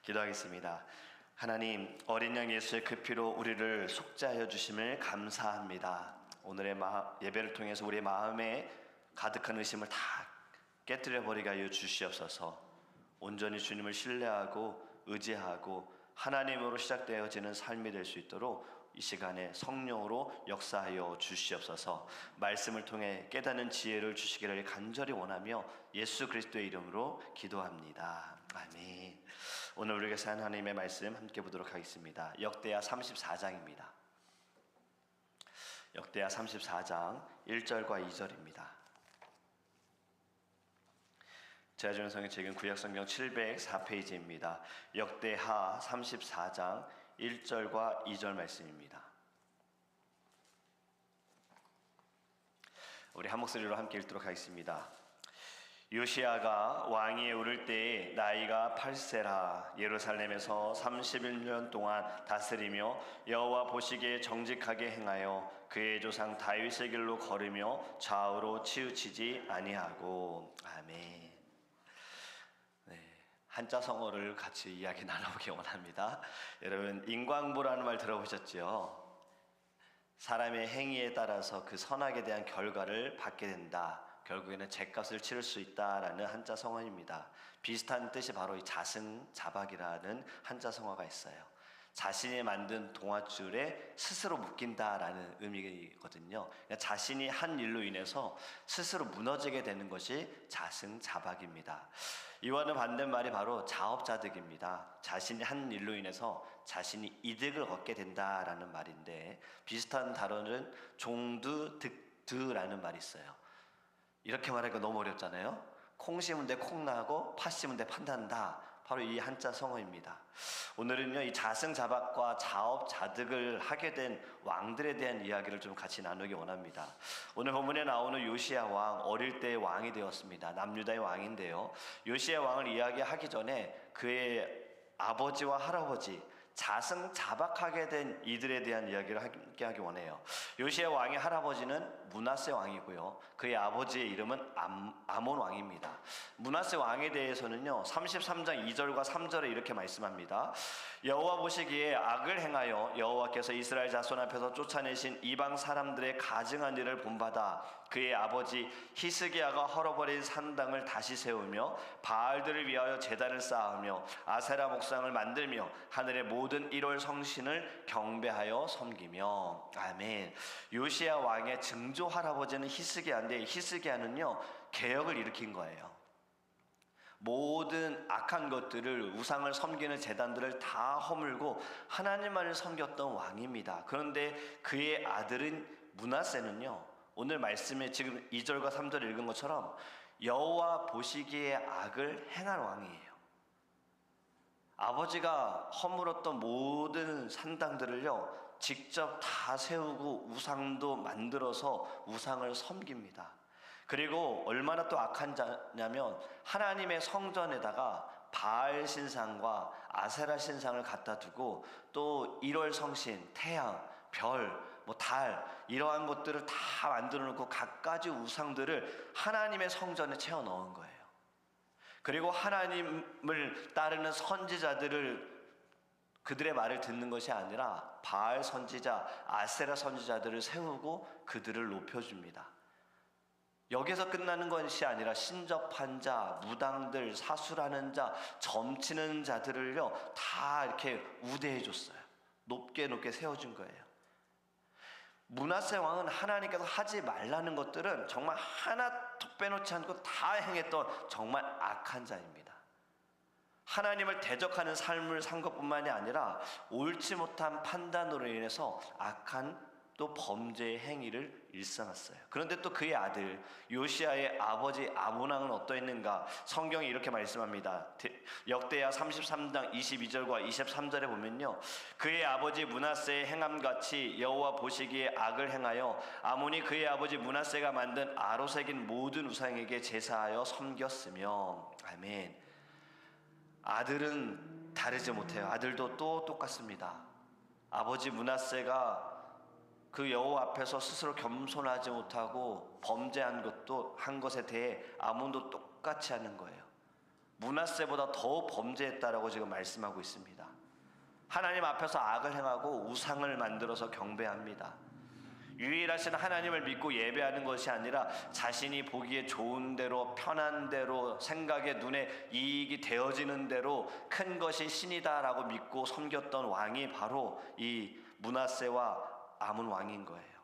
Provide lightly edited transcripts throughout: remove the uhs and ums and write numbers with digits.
기도하겠습니다. 하나님, 어린 양 예수의 그 피로 우리를 속죄하여 주심을 감사합니다. 오늘의 예배를 통해서 우리의 마음에 가득한 의심을 다 깨뜨려 버리게 하여 주시옵소서. 온전히 주님을 신뢰하고 의지하고 하나님으로 시작되어지는 삶이 될 수 있도록 이 시간에 성령으로 역사하여 주시옵소서. 말씀을 통해 깨닫는 지혜를 주시기를 간절히 원하며 예수 그리스도의 이름으로 기도합니다. 아멘. 오늘 우리에게 하나님의 말씀 함께 보도록 하겠습니다. 역대하 34장입니다. 역대하 34장 1절과 2절입니다. 제가 주는 성경책은 구약성경 704페이지입니다. 역대하 34장 1절과 2절 말씀입니다. 우리 한 목소리로 함께 읽도록 하겠습니다. 요시야가 왕위에 오를 때에 나이가 8세라 예루살렘에서 31년 동안 다스리며 여호와 보시기에 정직하게 행하여 그의 조상 다윗의 길로 걸으며 좌우로 치우치지 아니하고. 아멘. 한자 성어를 같이 이야기 나눠보기 원합니다. 여러분, 인과응보라는 말 들어보셨죠? 사람의 행위에 따라서 그 선악에 대한 결과를 받게 된다. 결국에는 죗값을 치를 수 있다라는 한자 성어입니다. 비슷한 뜻이 바로 이 자승자박이라는 한자 성어가 있어요. 자신이 만든 동아줄에 스스로 묶인다라는 의미거든요. 그러니까 자신이 한 일로 인해서 스스로 무너지게 되는 것이 자승자박입니다. 이와는 반대말이 바로 자업자득입니다. 자신이 한 일로 인해서 자신이 이득을 얻게 된다라는 말인데, 비슷한 단어는 종두득드라는 말이 있어요. 이렇게 말하기가 너무 어렵잖아요. 콩 심은 데 콩 나고 팥 심은 데 팥 난다. 바로 이 한자 성어입니다. 오늘은요, 이 자승자박과 자업자득을 하게 된 왕들에 대한 이야기를 좀 같이 나누기 원합니다. 오늘 본문에 나오는 요시야 왕, 어릴 때 왕이 되었습니다. 남유다의 왕인데요, 요시야 왕을 이야기하기 전에 그의 아버지와 할아버지, 자승자박하게 된 이들에 대한 이야기를 함께 하기 원해요. 요시야 왕의 할아버지는 므낫세 왕이고요, 그의 아버지의 이름은 아몬 왕입니다. 므낫세 왕에 대해서는요, 33장 2절과 3절에 이렇게 말씀합니다. 여호와 보시기에 악을 행하여 여호와께서 이스라엘 자손 앞에서 쫓아내신 이방 사람들의 가증한 일을 본받아 그의 아버지 히스기야가 헐어버린 산당을 다시 세우며 바알들을 위하여 제단을 쌓으며 아세라 목상을 만들며 하늘의 모든 1월 성신을 경배하여 섬기며. 아멘. 요시야 왕의 증조 할아버지는 히스기야인데, 히스기야는요, 개혁을 일으킨 거예요. 모든 악한 것들을, 우상을 섬기는 제단들을 다 허물고 하나님만을 섬겼던 왕입니다. 그런데 그의 아들인 므낫세는요, 오늘 말씀에 지금 2절과 3절을 읽은 것처럼 여호와 보시기에 악을 행한 왕이에요. 아버지가 허물었던 모든 산당들을요, 직접 다 세우고 우상도 만들어서 우상을 섬깁니다. 그리고 얼마나 또 악한 자냐면, 하나님의 성전에다가 바알 신상과 아세라 신상을 갖다 두고 또 1월 성신, 태양, 별, 달, 이러한 것들을 다 만들어 놓고 갖가지 우상들을 하나님의 성전에 채워 넣은 거예요. 그리고 하나님을 따르는 선지자들을, 그들의 말을 듣는 것이 아니라 바알 선지자, 아세라 선지자들을 세우고 그들을 높여줍니다. 여기서 끝나는 것이 아니라 신접한 자, 무당들, 사술하는 자, 점치는 자들을요, 다 이렇게 우대해 줬어요. 높게 높게 세워준 거예요. 므낫세 왕은 하나님께서 하지 말라는 것들은 정말 하나 빼놓지 않고 다 행했던 정말 악한 자입니다. 하나님을 대적하는 삶을 산 것뿐만이 아니라 옳지 못한 판단으로 인해서 악한 또 범죄의 행위를 일삼았어요. 그런데 또 그의 아들 요시야의 아버지 아몬 왕은 어떠했는가? 성경이 이렇게 말씀합니다. 역대하 33장 22절과 23절에 보면요, 그의 아버지 므낫세의 행함같이 여호와 보시기에 악을 행하여 아몬이 그의 아버지 므낫세가 만든 아로새긴 모든 우상에게 제사하여 섬겼으며. 아멘. 아들은 다르지 못해요. 아들도 또 똑같습니다. 아버지 므낫세가 그 여호와 앞에서 스스로 겸손하지 못하고 범죄한 것도 한 것에 대해 아몬도 똑같이 하는 거예요. 므낫세보다 더 범죄했다라고 지금 말씀하고 있습니다. 하나님 앞에서 악을 행하고 우상을 만들어서 경배합니다. 유일하신 하나님을 믿고 예배하는 것이 아니라 자신이 보기에 좋은 대로, 편한 대로, 생각에 눈에 이익이 되어지는 대로 큰 것이 신이다라고 믿고 섬겼던 왕이 바로 이 므낫세와 아몬 왕인 거예요.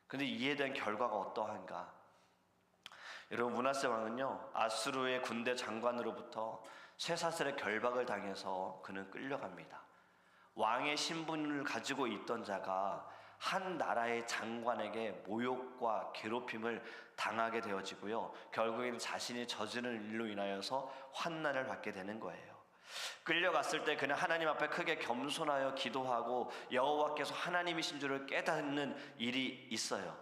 그런데 이에 대한 결과가 어떠한가? 여러분, 므낫세 왕은요, 아수르의 군대 장관으로부터 쇠사슬의 결박을 당해서 그는 끌려갑니다. 왕의 신분을 가지고 있던 자가 한 나라의 장관에게 모욕과 괴롭힘을 당하게 되어지고요, 결국에는 자신이 저지른 일로 인하여서 환난을 받게 되는 거예요. 끌려갔을 때 그는 하나님 앞에 크게 겸손하여 기도하고 여호와께서 하나님이신 줄을 깨닫는 일이 있어요.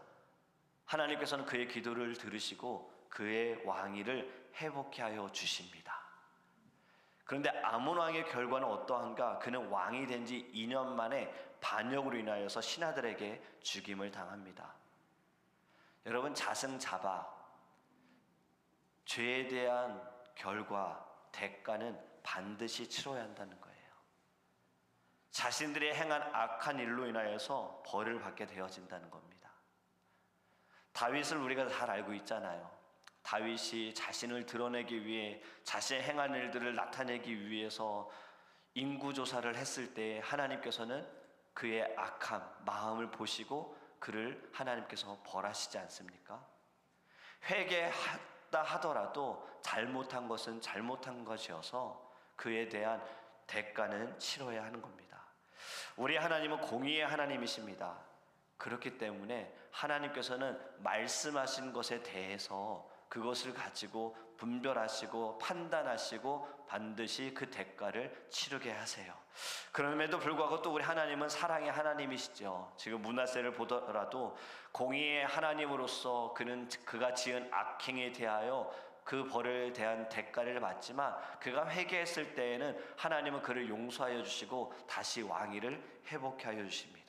하나님께서는 그의 기도를 들으시고 그의 왕위를 회복케 하여 주십니다. 그런데 아몬 왕의 결과는 어떠한가? 그는 왕이 된 지 2년 만에 반역으로 인하여서 신하들에게 죽임을 당합니다. 여러분, 자승자박, 죄에 대한 결과, 대가는 반드시 치러야 한다는 거예요. 자신들이 행한 악한 일로 인하여서 벌을 받게 되어진다는 겁니다. 다윗을 우리가 잘 알고 있잖아요. 다윗이 자신을 드러내기 위해 자신의 행한 일들을 나타내기 위해서 인구조사를 했을 때 하나님께서는 그의 악함, 마음을 보시고 그를 하나님께서 벌하시지 않습니까? 회개했다 하더라도 잘못한 것은 잘못한 것이어서 그에 대한 대가는 치러야 하는 겁니다. 우리 하나님은 공의의 하나님이십니다. 그렇기 때문에 하나님께서는 말씀하신 것에 대해서 그것을 가지고 분별하시고 판단하시고 반드시 그 대가를 치르게 하세요. 그럼에도 불구하고 또 우리 하나님은 사랑의 하나님이시죠. 지금 므낫세를 보더라도 공의의 하나님으로서 그가 지은 악행에 대하여 그 벌에 대한 대가를 받지만 그가 회개했을 때에는 하나님은 그를 용서하여 주시고 다시 왕위를 회복해 하여 주십니다.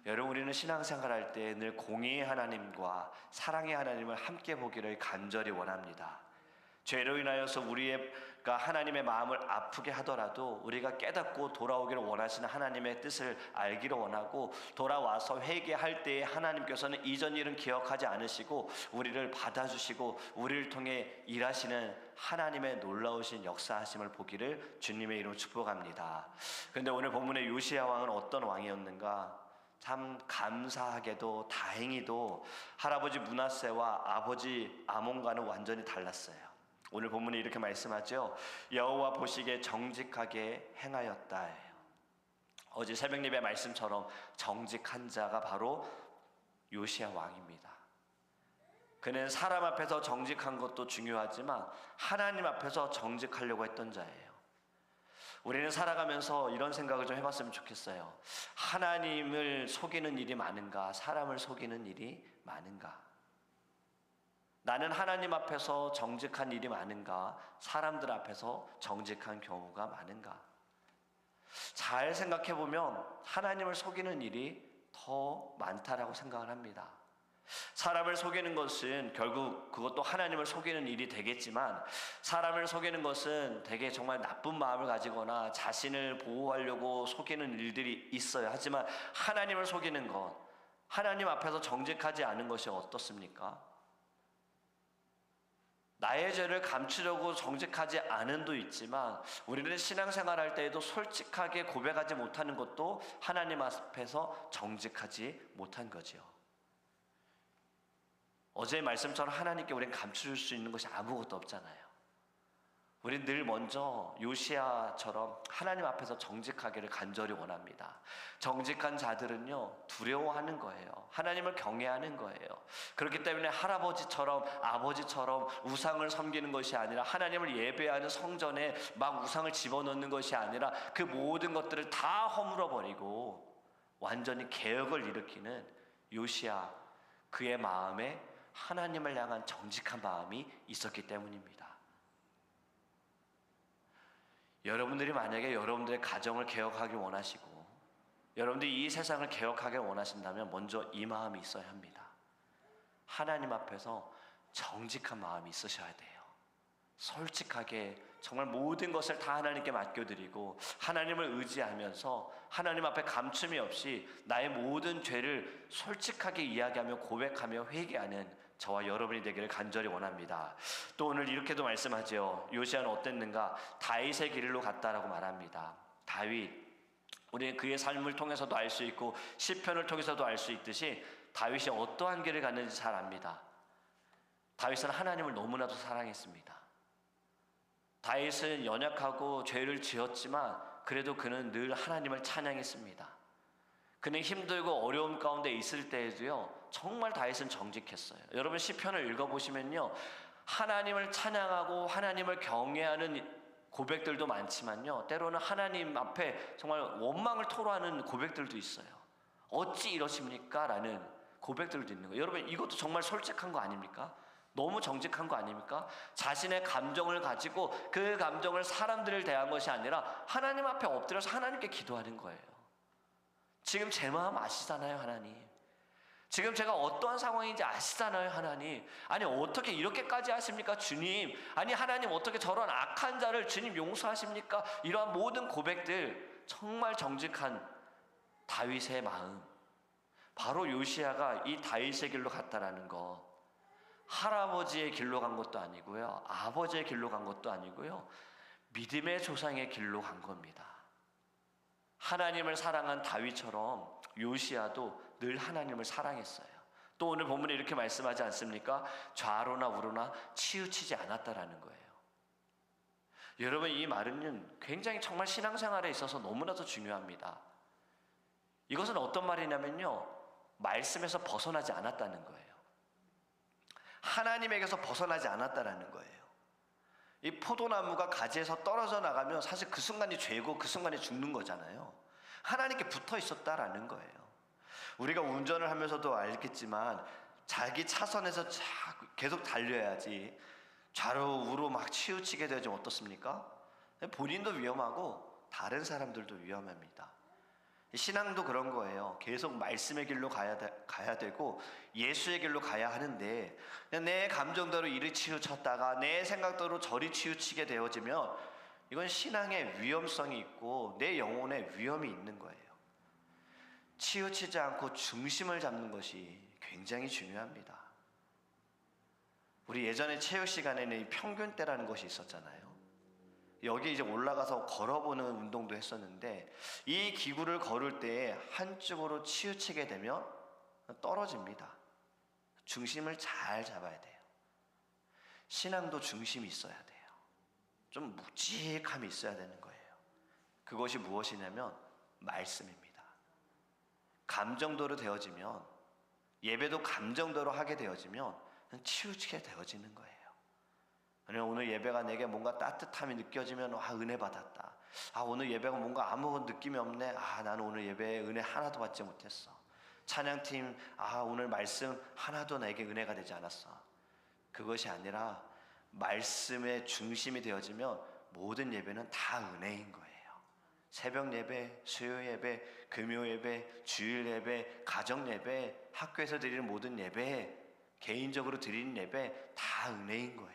여러분, 우리는 신앙생활할 때 늘 공의의 하나님과 사랑의 하나님을 함께 보기를 간절히 원합니다. 죄로 인하여서 우리가 하나님의 마음을 아프게 하더라도 우리가 깨닫고 돌아오기를 원하시는 하나님의 뜻을 알기를 원하고, 돌아와서 회개할 때에 하나님께서는 이전 일은 기억하지 않으시고 우리를 받아주시고 우리를 통해 일하시는 하나님의 놀라우신 역사하심을 보기를 주님의 이름으로 축복합니다. 그런데 오늘 본문의 요시야 왕은 어떤 왕이었는가? 참 감사하게도 다행히도 할아버지 므낫세와 아버지 아몬과는 완전히 달랐어요. 오늘 본문에 이렇게 말씀하죠. 여호와 보시기에 정직하게 행하였다. 어제 새벽 예배 말씀처럼 정직한 자가 바로 요시야 왕입니다. 그는 사람 앞에서 정직한 것도 중요하지만 하나님 앞에서 정직하려고 했던 자예요. 우리는 살아가면서 이런 생각을 좀 해봤으면 좋겠어요. 하나님을 속이는 일이 많은가? 사람을 속이는 일이 많은가? 나는 하나님 앞에서 정직한 일이 많은가? 사람들 앞에서 정직한 경우가 많은가? 잘 생각해보면 하나님을 속이는 일이 더 많다라고 생각을 합니다. 사람을 속이는 것은 결국 그것도 하나님을 속이는 일이 되겠지만, 사람을 속이는 것은 되게 정말 나쁜 마음을 가지거나 자신을 보호하려고 속이는 일들이 있어요. 하지만 하나님을 속이는 것, 하나님 앞에서 정직하지 않은 것이 어떻습니까? 나의 죄를 감추려고 정직하지 않은도 있지만 우리는 신앙생활할 때에도 솔직하게 고백하지 못하는 것도 하나님 앞에서 정직하지 못한 거지요. 어제의 말씀처럼 하나님께 우리는 감출 수 있는 것이 아무것도 없잖아요. 우리는 늘 먼저 요시야처럼 하나님 앞에서 정직하기를 간절히 원합니다. 정직한 자들은요, 두려워하는 거예요. 하나님을 경외하는 거예요. 그렇기 때문에 할아버지처럼 아버지처럼 우상을 섬기는 것이 아니라, 하나님을 예배하는 성전에 막 우상을 집어넣는 것이 아니라 그 모든 것들을 다 허물어버리고 완전히 개혁을 일으키는 요시야, 그의 마음에 하나님을 향한 정직한 마음이 있었기 때문입니다. 여러분들이 만약에 여러분들의 가정을 개혁하길 원하시고 여러분들이 이 세상을 개혁하길 원하신다면 먼저 이 마음이 있어야 합니다. 하나님 앞에서 정직한 마음이 있으셔야 돼요. 솔직하게 정말 모든 것을 다 하나님께 맡겨드리고 하나님을 의지하면서 하나님 앞에 감춤이 없이 나의 모든 죄를 솔직하게 이야기하며 고백하며 회개하는 저와 여러분이 되기를 간절히 원합니다. 또 오늘 이렇게도 말씀하죠. 요시야는 어땠는가? 다윗의 길로 갔다라고 말합니다. 다윗, 우리는 그의 삶을 통해서도 알 수 있고 시편을 통해서도 알 수 있듯이 다윗이 어떠한 길을 갔는지 잘 압니다. 다윗은 하나님을 너무나도 사랑했습니다. 다윗은 연약하고 죄를 지었지만 그래도 그는 늘 하나님을 찬양했습니다. 그는 힘들고 어려움 가운데 있을 때에도요, 정말 다윗은 정직했어요. 여러분 시편을 읽어보시면요, 하나님을 찬양하고 하나님을 경외하는 고백들도 많지만요, 때로는 하나님 앞에 정말 원망을 토로하는 고백들도 있어요. 어찌 이러십니까? 라는 고백들도 있는 거예요. 여러분 이것도 정말 솔직한 거 아닙니까? 너무 정직한 거 아닙니까? 자신의 감정을 가지고 그 감정을 사람들을 대한 것이 아니라 하나님 앞에 엎드려서 하나님께 기도하는 거예요. 지금 제 마음 아시잖아요, 하나님. 지금 제가 어떠한 상황인지 아시잖아요, 하나님. 아니 어떻게 이렇게까지 하십니까, 주님? 아니 하나님 어떻게 저런 악한 자를 주님 용서하십니까? 이러한 모든 고백들, 정말 정직한 다윗의 마음, 바로 요시야가 이 다윗의 길로 갔다라는 거, 할아버지의 길로 간 것도 아니고요, 아버지의 길로 간 것도 아니고요, 믿음의 조상의 길로 간 겁니다. 하나님을 사랑한 다윗처럼 요시야도 늘 하나님을 사랑했어요. 또 오늘 본문에 이렇게 말씀하지 않습니까? 좌로나 우로나 치우치지 않았다라는 거예요. 여러분 이 말은 굉장히 정말 신앙생활에 있어서 너무나도 중요합니다. 이것은 어떤 말이냐면요, 말씀에서 벗어나지 않았다는 거예요. 하나님에게서 벗어나지 않았다라는 거예요. 이 포도나무가 가지에서 떨어져 나가면 사실 그 순간이 죄고 그 순간에 죽는 거잖아요. 하나님께 붙어 있었다라는 거예요. 우리가 운전을 하면서도 알겠지만 자기 차선에서 계속 달려야지 좌로 우로 막 치우치게 되면 어떻습니까? 본인도 위험하고 다른 사람들도 위험합니다. 신앙도 그런 거예요. 계속 말씀의 길로 가야 되고 예수의 길로 가야 하는데 그냥 내 감정대로 이리 치우쳤다가 내 생각대로 저리 치우치게 되어지면 이건 신앙의 위험성이 있고 내 영혼에 위험이 있는 거예요. 치우치지 않고 중심을 잡는 것이 굉장히 중요합니다. 우리 예전에 체육 시간에는 이 평균대라는 것이 있었잖아요. 여기 이제 올라가서 걸어보는 운동도 했었는데 이 기구를 걸을 때 한쪽으로 치우치게 되면 떨어집니다. 중심을 잘 잡아야 돼요. 신앙도 중심이 있어야 돼요. 좀 묵직함이 있어야 되는 거예요. 그것이 무엇이냐면 말씀입니다. 감정대로 되어지면, 예배도 감정대로 하게 되어지면 치우치게 되어지는 거예요. 오늘 예배가 내게 뭔가 따뜻함이 느껴지면 은혜 받았다. 오늘 예배가 뭔가 아무 느낌이 없네. 나는 오늘 예배에 은혜 하나도 받지 못했어. 찬양팀 오늘 말씀 하나도 내게 은혜가 되지 않았어. 그것이 아니라 말씀의 중심이 되어지면 모든 예배는 다 은혜인 거예요. 새벽 예배, 수요 예배, 금요 예배, 주일 예배, 가정 예배, 학교에서 드리는 모든 예배, 개인적으로 드리는 예배 다 은혜인 거예요.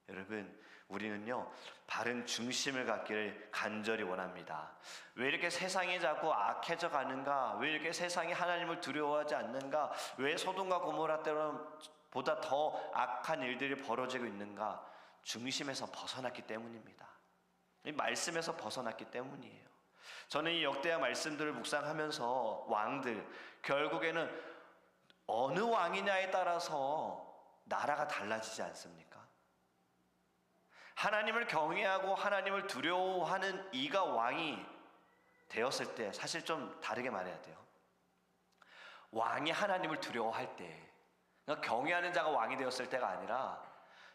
여러분 우리는요 바른 중심을 갖기를 간절히 원합니다. 왜 이렇게 세상이 자꾸 악해져 가는가? 왜 이렇게 세상이 하나님을 두려워하지 않는가? 왜 소돔과 고모라 때보다 더 악한 일들이 벌어지고 있는가? 중심에서 벗어났기 때문입니다. 이 말씀에서 벗어났기 때문이에요. 저는 이 역대하 말씀들을 묵상하면서 왕들, 결국에는 어느 왕이냐에 따라서 나라가 달라지지 않습니까? 하나님을 경외하고 하나님을 두려워하는 이가 왕이 되었을 때, 사실 좀 다르게 말해야 돼요. 왕이 하나님을 두려워할 때, 그러니까 경외하는 자가 왕이 되었을 때가 아니라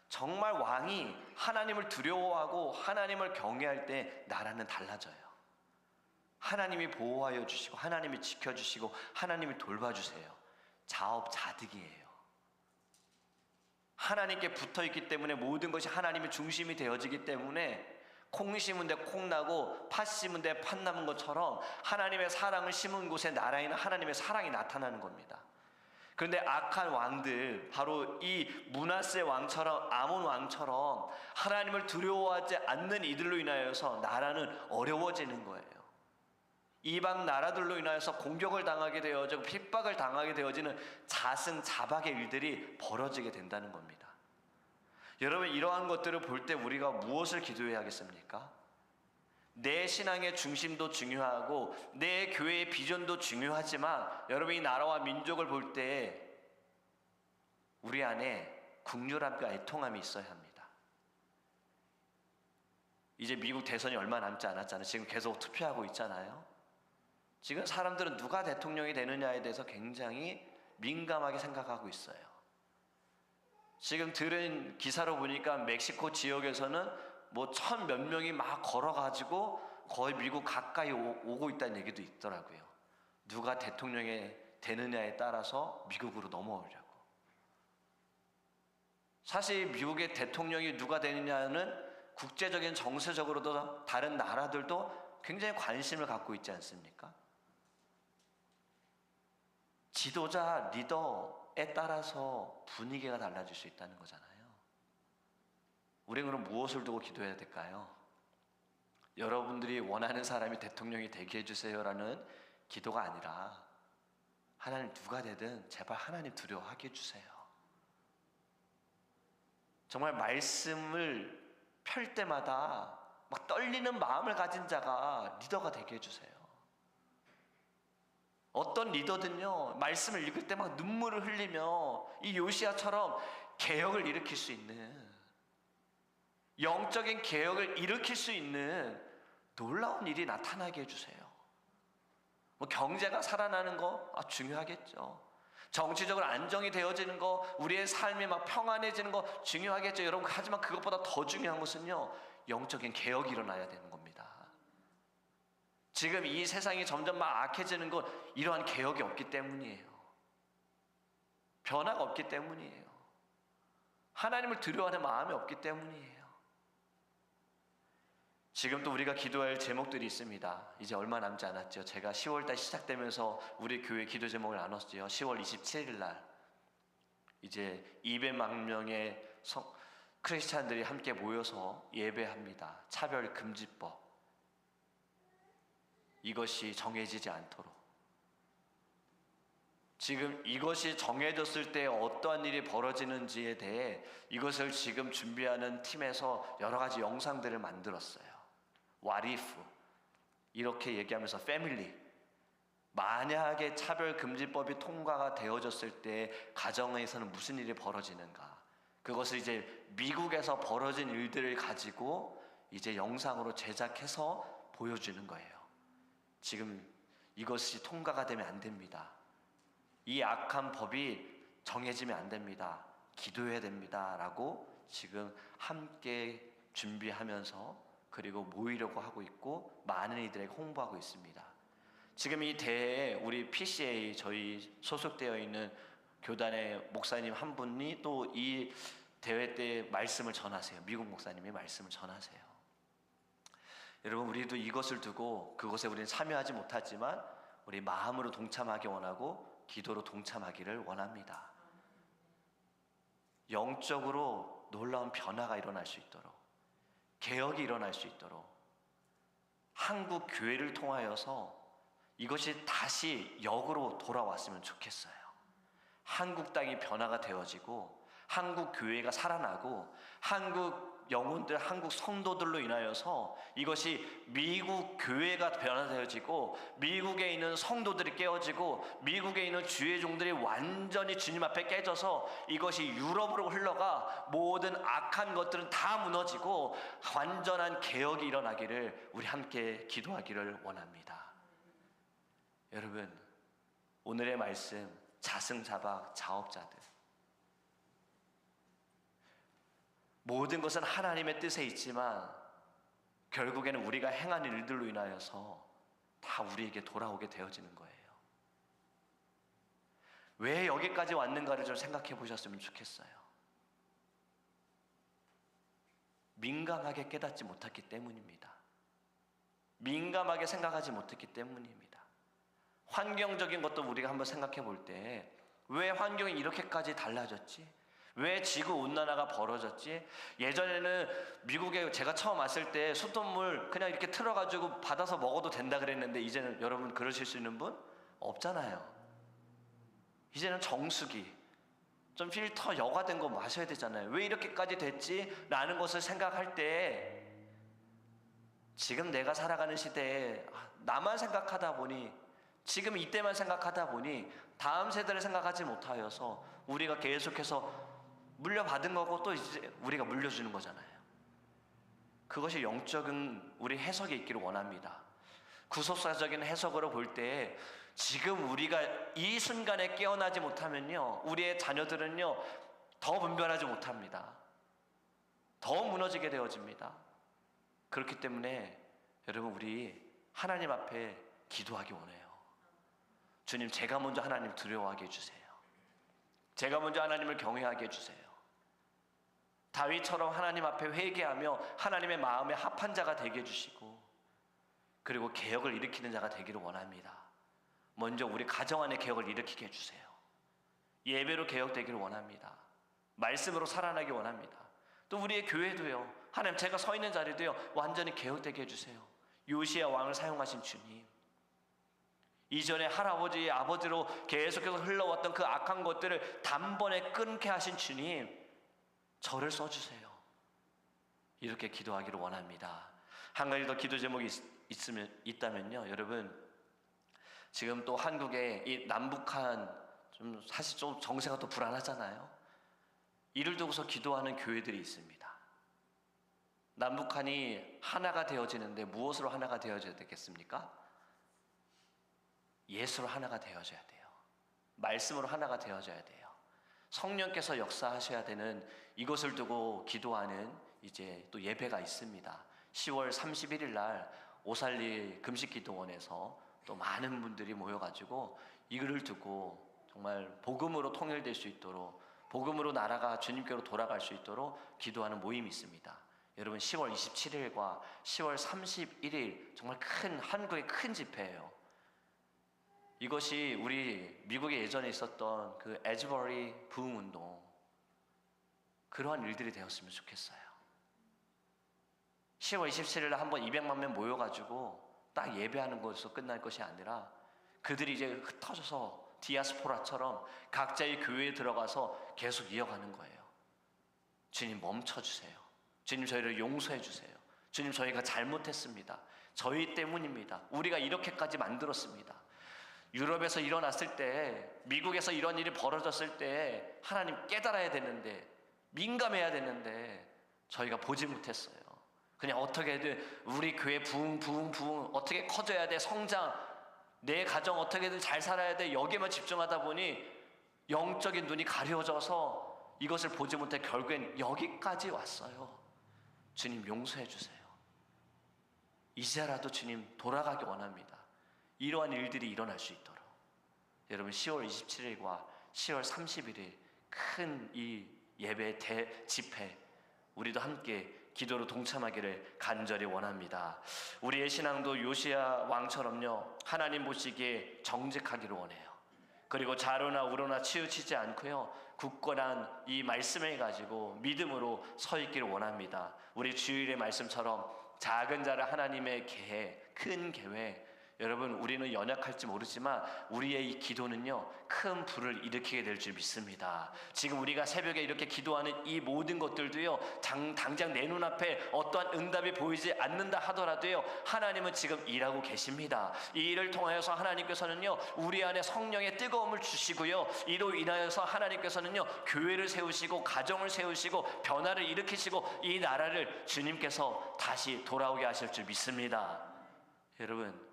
정말 왕이 하나님을 두려워하고 하나님을 경외할 때 나라는 달라져요. 하나님이 보호하여 주시고 하나님이 지켜주시고 하나님이 돌봐주세요. 자업자득이에요. 하나님께 붙어있기 때문에 모든 것이 하나님의 중심이 되어지기 때문에 콩 심은 데 콩 나고 팥 심은 데 팥 남은 것처럼 하나님의 사랑을 심은 곳에 나라에는 하나님의 사랑이 나타나는 겁니다. 그런데 악한 왕들, 바로 이 므낫세 왕처럼, 아몬 왕처럼 하나님을 두려워하지 않는 이들로 인하여서 나라는 어려워지는 거예요. 이방 나라들로 인하여서 공격을 당하게 되어지고 핍박을 당하게 되어지는 자승자박의 일들이 벌어지게 된다는 겁니다. 여러분, 이러한 것들을 볼 때 우리가 무엇을 기도해야 하겠습니까? 내 신앙의 중심도 중요하고 내 교회의 비전도 중요하지만 여러분, 이 나라와 민족을 볼 때 우리 안에 국률함과 애통함이 있어야 합니다. 이제 미국 대선이 얼마 남지 않았잖아요. 지금 계속 투표하고 있잖아요. 지금 사람들은 누가 대통령이 되느냐에 대해서 굉장히 민감하게 생각하고 있어요. 지금 들은 기사로 보니까 멕시코 지역에서는 뭐 1000몇 명이 막 걸어가지고 거의 미국 가까이 오고 있다는 얘기도 있더라고요. 누가 대통령이 되느냐에 따라서 미국으로 넘어오려고. 사실 미국의 대통령이 누가 되느냐는 국제적인 정세적으로도 다른 나라들도 굉장히 관심을 갖고 있지 않습니까? 지도자, 리더에 따라서 분위기가 달라질 수 있다는 거잖아요. 우리는 그럼 무엇을 두고 기도해야 될까요? 여러분들이 원하는 사람이 대통령이 되게 해주세요라는 기도가 아니라 하나님 누가 되든 제발 하나님 두려워하게 해주세요. 정말 말씀을 펼 때마다 막 떨리는 마음을 가진 자가 리더가 되게 해주세요. 어떤 리더든요, 말씀을 읽을 때 막 눈물을 흘리며 이 요시야처럼 개혁을 일으킬 수 있는, 영적인 개혁을 일으킬 수 있는 놀라운 일이 나타나게 해주세요. 뭐 경제가 살아나는 거 중요하겠죠. 정치적으로 안정이 되어지는 거, 우리의 삶이 막 평안해지는 거 중요하겠죠. 여러분, 하지만 그것보다 더 중요한 것은요, 영적인 개혁이 일어나야 되는 겁니다. 지금 이 세상이 점점 막 악해지는 건 이러한 개혁이 없기 때문이에요. 변화가 없기 때문이에요. 하나님을 두려워하는 마음이 없기 때문이에요. 지금 또 우리가 기도할 제목들이 있습니다. 이제 얼마 남지 않았죠. 제가 10월달 시작되면서 우리 교회 기도 제목을 나눴죠. 10월 27일 날 이제 200만 명의 크리스찬들이 함께 모여서 예배합니다. 차별금지법, 이것이 정해지지 않도록. 지금 이것이 정해졌을 때 어떠한 일이 벌어지는지에 대해 이것을 지금 준비하는 팀에서 여러 가지 영상들을 만들었어요. 와리프, 이렇게 얘기하면서 패밀리, 만약에 차별금지법이 통과가 되어졌을 때 가정에서는 무슨 일이 벌어지는가, 그것을 이제 미국에서 벌어진 일들을 가지고 이제 영상으로 제작해서 보여주는 거예요. 지금 이것이 통과가 되면 안 됩니다. 이 악한 법이 정해지면 안 됩니다. 기도해야 됩니다. 라고 지금 함께 준비하면서 그리고 모이려고 하고 있고 많은 이들에게 홍보하고 있습니다. 지금 이 대회에 우리 PCA 저희 소속되어 있는 교단의 목사님 한 분이 또 이 대회 때 말씀을 전하세요. 미국 목사님이 말씀을 전하세요. 여러분, 우리도 이것을 두고 그것에 우리는 참여하지 못하지만 우리 마음으로 동참하기 원하고 기도로 동참하기를 원합니다. 영적으로 놀라운 변화가 일어날 수 있도록, 개혁이 일어날 수 있도록 한국 교회를 통하여서 이것이 다시 역으로 돌아왔으면 좋겠어요. 한국 땅이 변화가 되어지고 한국 교회가 살아나고 한국 영혼들, 한국 성도들로 인하여서 이것이 미국 교회가 변화되어지고 미국에 있는 성도들이 깨어지고 미국에 있는 주의 종들이 완전히 주님 앞에 깨져서 이것이 유럽으로 흘러가 모든 악한 것들은 다 무너지고 완전한 개혁이 일어나기를 우리 함께 기도하기를 원합니다. 여러분, 오늘의 말씀, 자승자박 자업자들, 모든 것은 하나님의 뜻에 있지만 결국에는 우리가 행하는 일들로 인하여서 다 우리에게 돌아오게 되어지는 거예요. 왜 여기까지 왔는가를 좀 생각해 보셨으면 좋겠어요. 민감하게 깨닫지 못했기 때문입니다. 민감하게 생각하지 못했기 때문입니다. 환경적인 것도 우리가 한번 생각해 볼 때 왜 환경이 이렇게까지 달라졌지? 왜 지구온난화가 벌어졌지? 예전에는 미국에 제가 처음 왔을 때 수돗물 그냥 이렇게 틀어가지고 받아서 먹어도 된다 그랬는데 이제는 여러분 그러실 수 있는 분? 없잖아요. 이제는 정수기, 좀 필터 여과된 거 마셔야 되잖아요. 왜 이렇게까지 됐지? 라는 것을 생각할 때 지금 내가 살아가는 시대에 나만 생각하다 보니, 지금 이때만 생각하다 보니 다음 세대를 생각하지 못하여서 우리가 계속해서 물려받은 거고 또 이제 우리가 물려주는 거잖아요. 그것이 영적인 우리 해석이 있기를 원합니다. 구속사적인 해석으로 볼 때 지금 우리가 이 순간에 깨어나지 못하면요, 우리의 자녀들은요 더 분별하지 못합니다. 더 무너지게 되어집니다. 그렇기 때문에 여러분, 우리 하나님 앞에 기도하기 원해요. 주님, 제가 먼저 하나님 두려워하게 해주세요. 제가 먼저 하나님을 경외하게 해주세요. 다윗처럼 하나님 앞에 회개하며 하나님의 마음에 합한 자가 되게 해주시고, 그리고 개혁을 일으키는 자가 되기를 원합니다. 먼저 우리 가정 안에 개혁을 일으키게 해주세요. 예배로 개혁되기를 원합니다. 말씀으로 살아나기 원합니다. 또 우리의 교회도요, 하나님, 제가 서 있는 자리도요 완전히 개혁되게 해주세요. 요시야 왕을 사용하신 주님, 이전에 할아버지 아버지로 계속해서 흘러왔던 그 악한 것들을 단번에 끊게 하신 주님, 저를 써주세요. 이렇게 기도하기를 원합니다. 한 가지 더 기도 제목이 있다면요, 여러분, 지금 또 한국의 이 남북한 사실 좀 정세가 또 불안하잖아요. 이를 두고서 기도하는 교회들이 있습니다. 남북한이 하나가 되어지는데 무엇으로 하나가 되어져야 되겠습니까? 예수로 하나가 되어져야 돼요. 말씀으로 하나가 되어져야 돼요. 성령께서 역사하셔야 되는 이것을 두고 기도하는 이제 또 예배가 있습니다. 10월 31일 날 오살리 금식기도원에서 또 많은 분들이 모여가지고 이글을 두고 정말 복음으로 통일될 수 있도록, 복음으로 나라가 주님께로 돌아갈 수 있도록 기도하는 모임이 있습니다. 여러분, 10월 27일과 10월 31일 정말 큰, 한국의 큰 집회예요. 이것이 우리 미국에 예전에 있었던 그 에즈버리 부흥운동, 그러한 일들이 되었으면 좋겠어요. 10월 27일에 한번 200만 명 모여가지고 딱 예배하는 것으로 끝날 것이 아니라 그들이 이제 흩어져서 디아스포라처럼 각자의 교회에 들어가서 계속 이어가는 거예요. 주님, 멈춰주세요. 주님, 저희를 용서해 주세요. 주님, 저희가 잘못했습니다. 저희 때문입니다. 우리가 이렇게까지 만들었습니다. 유럽에서 일어났을 때, 미국에서 이런 일이 벌어졌을 때 하나님 깨달아야 되는데, 민감해야 되는데 저희가 보지 못했어요. 그냥 어떻게든 우리 교회 부흥 어떻게 커져야 돼, 성장, 내 가정 어떻게든 잘 살아야 돼, 여기에만 집중하다 보니 영적인 눈이 가려져서 이것을 보지 못해 결국엔 여기까지 왔어요. 주님, 용서해 주세요. 이제라도 주님, 돌아가기 원합니다. 이러한 일들이 일어날 수 있도록 여러분, 10월 27일과 10월 31일 큰 이 예배 대집회, 우리도 함께 기도로 동참하기를 간절히 원합니다. 우리의 신앙도 요시야 왕처럼요, 하나님 보시기에 정직하기를 원해요. 그리고 좌로나 우로나 치우치지 않고요, 굳건한 이 말씀을 가지고 믿음으로 서 있기를 원합니다. 우리 주일의 말씀처럼 작은 자를 하나님의 계획, 큰 계획, 여러분, 우리는 연약할지 모르지만 우리의 이 기도는요 큰 불을 일으키게 될 줄 믿습니다. 지금 우리가 새벽에 이렇게 기도하는 이 모든 것들도요, 당장 내 눈앞에 어떠한 응답이 보이지 않는다 하더라도요, 하나님은 지금 일하고 계십니다. 이 일을 통하여서 하나님께서는요 우리 안에 성령의 뜨거움을 주시고요, 이로 인하여서 하나님께서는요 교회를 세우시고 가정을 세우시고 변화를 일으키시고 이 나라를 주님께서 다시 돌아오게 하실 줄 믿습니다. 여러분,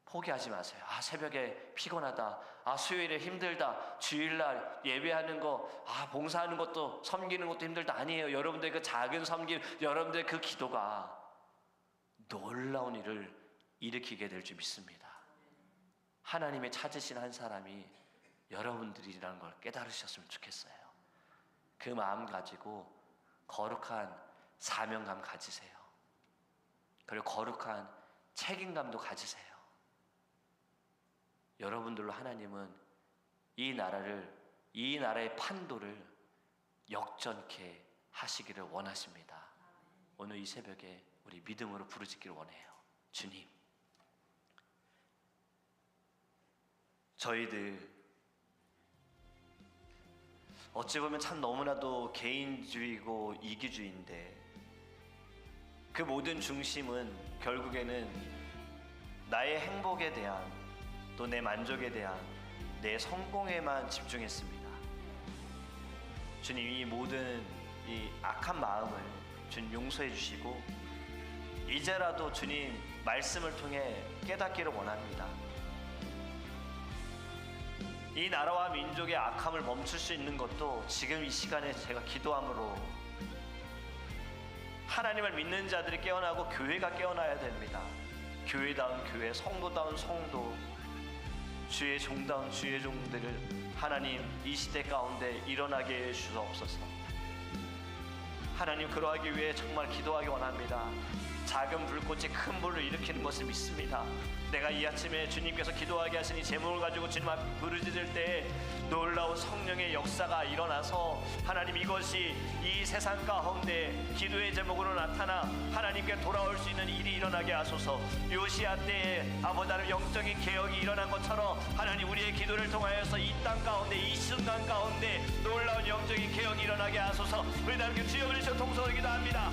포기하지 마세요. 새벽에 피곤하다, 수요일에 힘들다, 주일날 예배하는 거, 봉사하는 것도, 섬기는 것도 힘들다. 아니에요. 여러분들의 그 작은 섬김, 여러분들의 그 기도가 놀라운 일을 일으키게 될 줄 믿습니다. 하나님의 찾으신 한 사람이 여러분들이라는 걸 깨달으셨으면 좋겠어요. 그 마음 가지고 거룩한 사명감 가지세요. 그리고 거룩한 책임감도 가지세요. 여러분들로 하나님은 이 나라를 이 나라의 판도를 역전케 하시기를 원하십니다. 오늘 이 새벽에 우리 믿음으로 부르짖기를 원해요. 주님, 저희들 어찌 보면 참 너무나도 개인주의고 이기주의인데 그 모든 중심은 결국에는 나의 행복에 대한 또 내 만족에 대한 내 성공에만 집중했습니다. 주님, 이 모든 이 악한 마음을 주님 용서해 주시고 이제라도 주님 말씀을 통해 깨닫기를 원합니다. 이 나라와 민족의 악함을 멈출 수 있는 것도 지금 이 시간에 제가 기도함으로 하나님을 믿는 자들이 깨어나고 교회가 깨어나야 됩니다. 교회다운 교회, 성도다운 성도, 주의 종다운 주의 종들을 하나님 이 시대 가운데 일어나게 해주옵소서. 하나님, 그러하기 위해 정말 기도하기 원합니다. 작은 불꽃이 큰 불을 일으키는 것을 믿습니다. 내가 이 아침에 주님께서 기도하게 하시니 제목을 가지고 주님 앞에 부르짖을 때 놀라운 성령의 역사가 일어나서 하나님, 이것이 이 세상 가운데 기도의 제목으로 나타나 하나님께 돌아올 수 있는 일이 일어나게 하소서. 요시야 때에 아버지 하나님 영적인 개혁이 일어난 것처럼 하나님, 우리의 기도를 통하여서 이 땅 가운데 이 순간 가운데 놀라운 영적인 개혁이 일어나게 하소서. 우리 하나님 주여 그리스도 통성으로 기도합니다.